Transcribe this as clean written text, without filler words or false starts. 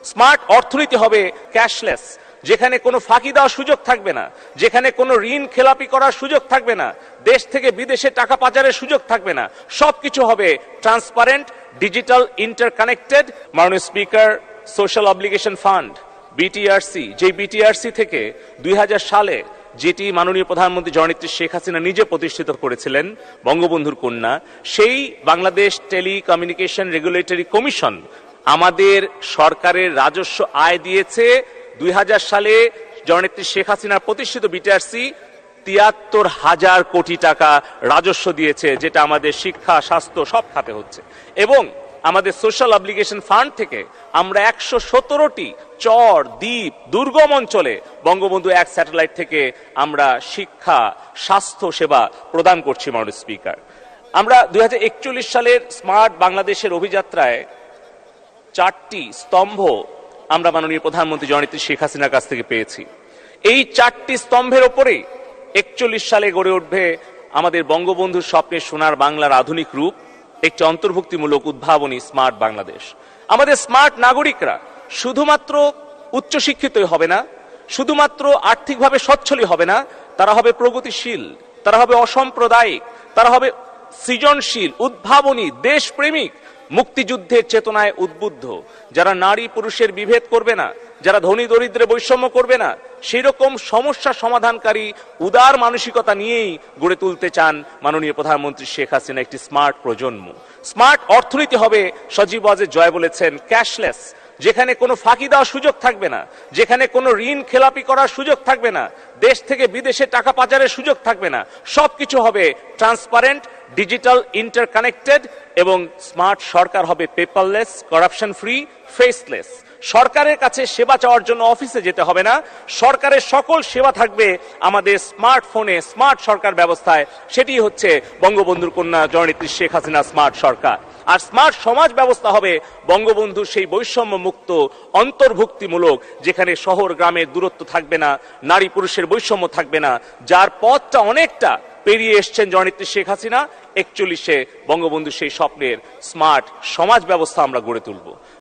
Smart অর্থনীতি হবে cashless, যেখানে কোনো ফাঁকি দেওয়ার সুযোগ থাকবে না, যেখানে কোনো ঋণ খেলাপি করার সুযোগ থাকবে না, দেশ থেকে বিদেশে টাকা পাচারের সুযোগ থাকবে না, সবকিছু হবে ট্রান্সপারেন্ট, ডিজিটাল, ইন্টারকানেক্টেড। মাননীয় speaker, social obligation fund BTRC, যে বিটিআরসি থেকে 2000 সালে যেটি মাননীয় প্রধানমন্ত্রী জননেত্রী শেখ হাসিনা নিজে প্রতিষ্ঠিত করেছিলেন বঙ্গবন্ধুর কন্যা, সেই বাংলাদেশ টেলিকমিউনিকেশন রেগুলেটরি কমিশন আমাদের সরকারের রাজস্ব আয় দিয়েছে 2000 সালে জননেত্রী শেখ হাসিনার প্রতিষ্ঠিত বিটিআরসি 73,000 কোটি টাকা রাজস্ব দিয়েছে, যেটা আমাদের শিক্ষা, স্বাস্থ্য সব খাতে হচ্ছে। এবং আমাদের সোশ্যাল অব্লিগেশন ফান্ড থেকে আমরা 117টি চর, দ্বীপ, দুর্গম অঞ্চলে বঙ্গবন্ধু 1 স্যাটেলাইট থেকে আমরা শিক্ষা, স্বাস্থ্য সেবা প্রদান করছি। মাননীয় স্পিকার, আমরা 2041 সালের স্মার্ট বাংলাদেশের অভিযাত্রায় 4টি স্তম্ভ আমরা মাননীয় প্রধানমন্ত্রী জননেত্রী শেখ হাসিনার কাছ থেকে পেয়েছি। এই 4টি স্তম্ভের ওপরে 41 সালে গড়ে উঠবে আমাদের বঙ্গবন্ধুর স্বপ্নের সোনার বাংলার আধুনিক রূপ, একটি অন্তর্ভুক্তিমূলক উদ্ভাবনী স্মার্ট বাংলাদেশ। আমাদের স্মার্ট নাগরিকরা শুধুমাত্র উচ্চশিক্ষিতই হবে না, শুধুমাত্র আর্থিকভাবে সচ্ছলই হবে না, তারা হবে প্রগতিশীল, তারা হবে অসাম্প্রদায়িক, তারা হবে সৃজনশীল, উদ্ভাবনী, দেশপ্রেমিক, মুক্তিযুদ্ধের চেতনায় উদ্বুদ্ধ, যারা নারী পুরুষের বিভেদ করবে না, যারা ধনী দরিদ্রে বৈষম্য করবে না, সেই রকম সমস্যা সমাধানকারী উদার মানসিকতা নিয়েই গড়ে তুলতে চান মাননীয় প্রধানমন্ত্রী শেখ হাসিনা একটি স্মার্ট প্রজন্ম। স্মার্ট অর্থনীতি হবে, সজীব ওয়াজেদ জয় বলেছেন, ক্যাশলেস, যেখানে কোনো ফাঁকি দেওয়ার সুযোগ থাকবে না, যেখানে কোনো ঋণ খেলাপি করার সুযোগ থাকবে না, দেশ থেকে বিদেশে টাকা পাচারের সুযোগ থাকবে না, সবকিছু হবে ট্রান্সপারেন্ট, ডিজিটাল, ইন্টারকানেক্টেড। এবং স্মার্ট সরকার হবে পেপারলেস, করাপশন ফ্রি, ফেসলেস। সরকারের কাছে সেবা চাওয়ার জন্য অফিসে যেতে হবে না, সরকারের সকল সেবা থাকবে আমাদের স্মার্টফোনে, স্মার্ট সরকার ব্যবস্থায়। সেটি হচ্ছে বঙ্গবন্ধুর কন্যা জননেত্রী শেখ হাসিনা স্মার্ট সরকার। আর স্মার্ট সমাজ ব্যবস্থা হবে বঙ্গবন্ধুর সেই বৈষম্য মুক্ত, অন্তর্ভুক্তিমূলক, যেখানে শহর গ্রামের দূরত্ব থাকবে না, নারী পুরুষের বৈষম্য থাকবে না, যার পথটা অনেকটা পেরিয়ে এসছেন জননেত্রী শেখ হাসিনা। 41-এ বঙ্গবন্ধু সেই স্বপ্নের স্মার্ট সমাজ ব্যবস্থা আমরা গড়ে তুলব।